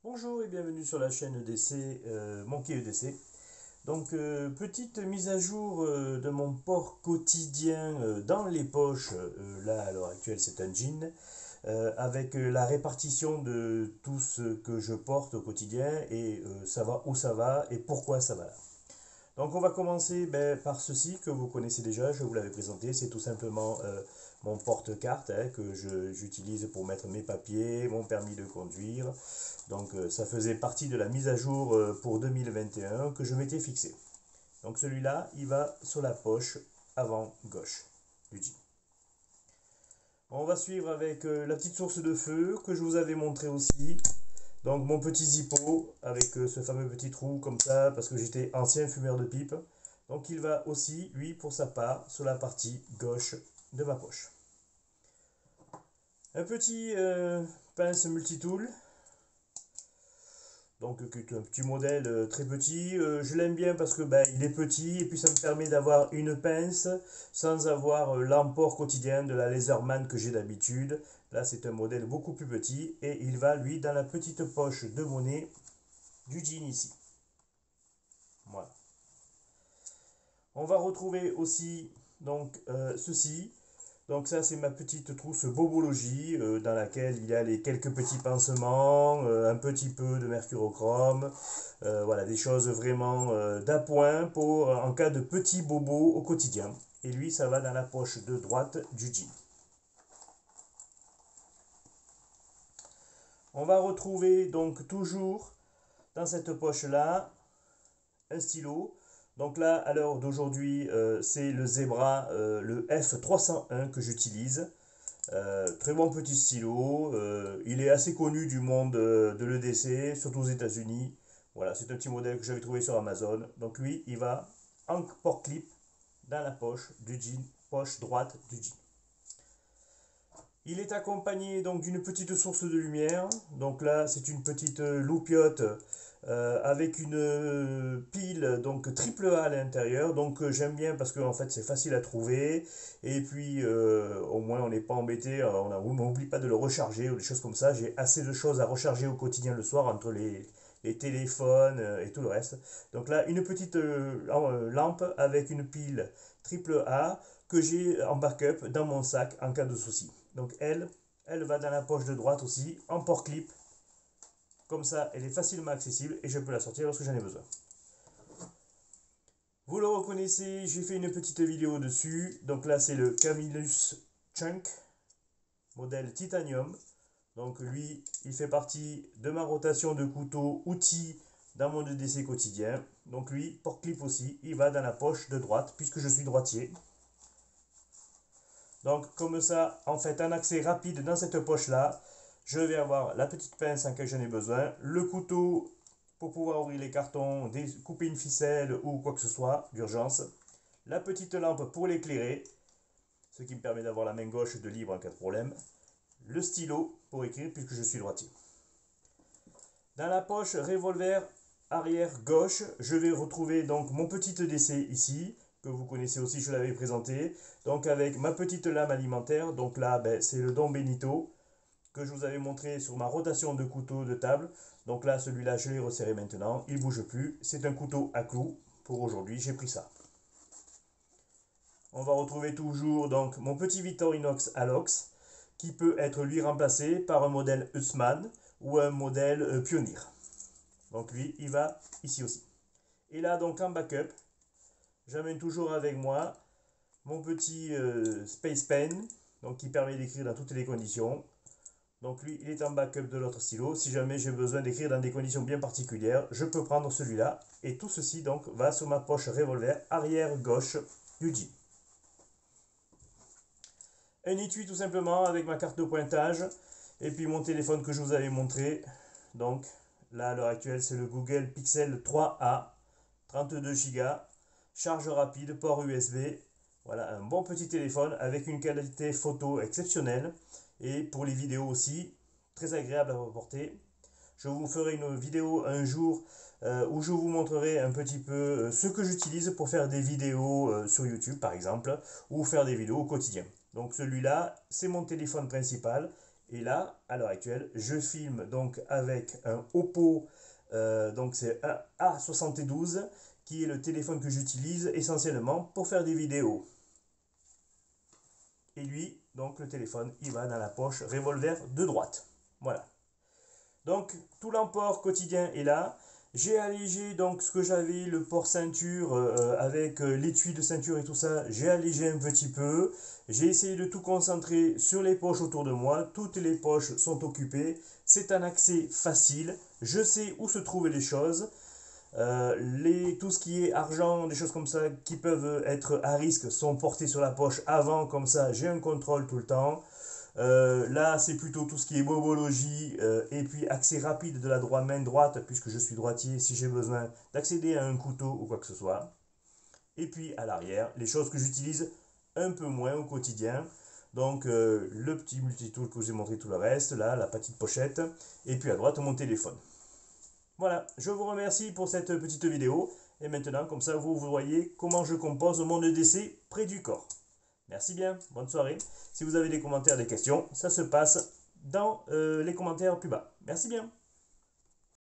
Bonjour et bienvenue sur la chaîne EDC, Monkey EDC. Donc, petite mise à jour de mon port quotidien dans les poches. Là, à l'heure actuelle, c'est un jean. Avec la répartition de tout ce que je porte au quotidien et ça va où ça va et pourquoi ça va là. Donc on va commencer par ceci que vous connaissez déjà, je vous l'avais présenté, c'est tout simplement mon porte-carte que j'utilise pour mettre mes papiers, mon permis de conduire. Donc ça faisait partie de la mise à jour pour 2021 que je m'étais fixé. Donc celui-là, il va sur la poche avant gauche du jean. On va suivre avec la petite source de feu que je vous avais montré aussi. Donc mon petit Zippo avec ce fameux petit trou comme ça parce que j'étais ancien fumeur de pipe. Donc il va aussi, lui, pour sa part, sur la partie gauche de ma poche. Un petit pince multitool. Donc un petit modèle très petit. Je l'aime bien parce que il est petit et puis ça me permet d'avoir une pince sans avoir l'emport quotidien de la Laserman que j'ai d'habitude. Là c'est un modèle beaucoup plus petit et il va lui dans la petite poche de monnaie du jean ici. Voilà. On va retrouver aussi donc ceci. Donc ça c'est ma petite trousse bobologie dans laquelle il y a les quelques petits pansements, un petit peu de mercurochrome, voilà des choses vraiment d'appoint pour en cas de petits bobos au quotidien. Et lui ça va dans la poche de droite du jean. On va retrouver donc toujours dans cette poche là un stylo. Donc là, à l'heure d'aujourd'hui, c'est le Zebra, le F301 que j'utilise. Très bon petit stylo. Il est assez connu du monde de l'EDC, surtout aux États-Unis. Voilà, c'est un petit modèle que j'avais trouvé sur Amazon. Donc lui, il va en port clip dans la poche du jean, poche droite du jean. Il est accompagné donc d'une petite source de lumière. Donc là, c'est une petite loupiote avec une pile donc triple A à l'intérieur. Donc j'aime bien parce que en fait c'est facile à trouver et puis au moins on n'est pas embêté, on n'oublie pas de le recharger ou des choses comme ça. J'ai assez de choses à recharger au quotidien le soir entre les téléphones et tout le reste. Donc là, une petite lampe avec une pile triple A que j'ai en backup dans mon sac en cas de souci. Donc elle va dans la poche de droite aussi, en port clip. Comme ça, elle est facilement accessible et je peux la sortir lorsque j'en ai besoin. Vous le reconnaissez, j'ai fait une petite vidéo dessus. Donc là, c'est le Camillus Chunk, modèle titanium. Donc lui, il fait partie de ma rotation de couteaux outils dans mon EDC quotidien. Donc lui, port clip aussi, il va dans la poche de droite puisque je suis droitier. Donc comme ça, en fait, un accès rapide dans cette poche-là. Je vais avoir la petite pince en cas j'en ai besoin, le couteau pour pouvoir ouvrir les cartons, couper une ficelle ou quoi que ce soit d'urgence, la petite lampe pour l'éclairer, ce qui me permet d'avoir la main gauche de libre en cas de problème, le stylo pour écrire puisque je suis droitier. Dans la poche revolver arrière gauche, je vais retrouver donc mon petit EDC ici, que vous connaissez aussi, je l'avais présenté. Donc avec ma petite lame alimentaire, donc là c'est le Don Benito que je vous avais montré sur ma rotation de couteau de table. Donc là celui-là je l'ai resserré maintenant, il ne bouge plus. C'est un couteau à clous pour aujourd'hui, j'ai pris ça. On va retrouver toujours donc mon petit Victorinox Alox qui peut être lui remplacé par un modèle Hussmann ou un modèle Pioneer. Donc lui, il va ici aussi. Et là, donc en backup, j'amène toujours avec moi mon petit Space Pen, donc qui permet d'écrire dans toutes les conditions. Donc lui, il est en backup de l'autre stylo. Si jamais j'ai besoin d'écrire dans des conditions bien particulières, je peux prendre celui-là. Et tout ceci donc va sur ma poche revolver arrière gauche du jean. Un étui tout simplement avec ma carte de pointage et puis mon téléphone que je vous avais montré. Donc là à l'heure actuelle c'est le Google Pixel 3a, 32 Go, charge rapide, port USB. Voilà un bon petit téléphone avec une qualité photo exceptionnelle et pour les vidéos aussi très agréable à reporter. Je vous ferai une vidéo un jour où je vous montrerai un petit peu ce que j'utilise pour faire des vidéos sur YouTube par exemple ou faire des vidéos au quotidien. Donc celui-là, c'est mon téléphone principal Et là, à l'heure actuelle, je filme donc avec un Oppo, donc c'est un A72, qui est le téléphone que j'utilise essentiellement pour faire des vidéos. Et lui, donc le téléphone, il va dans la poche revolver de droite. Voilà. Donc tout l'emport quotidien est là. J'ai allégé donc ce que j'avais, le port ceinture avec l'étui de ceinture et tout ça, j'ai allégé un petit peu. J'ai essayé de tout concentrer sur les poches autour de moi. Toutes les poches sont occupées. C'est un accès facile. Je sais où se trouvent les choses. Tout ce qui est argent, des choses comme ça qui peuvent être à risque sont portés sur la poche avant, comme ça j'ai un contrôle tout le temps. Là, c'est plutôt tout ce qui est bobologie et puis accès rapide de la main droite, puisque je suis droitier, si j'ai besoin d'accéder à un couteau ou quoi que ce soit. Et puis à l'arrière, les choses que j'utilise un peu moins au quotidien. Donc le petit multitool que je vous ai montré, tout le reste, là, la petite pochette. Et puis à droite, mon téléphone. Voilà, je vous remercie pour cette petite vidéo. Et maintenant, comme ça, vous voyez comment je compose mon EDC près du corps. Merci bien, bonne soirée. Si vous avez des commentaires, des questions, ça se passe dans les commentaires plus bas. Merci bien.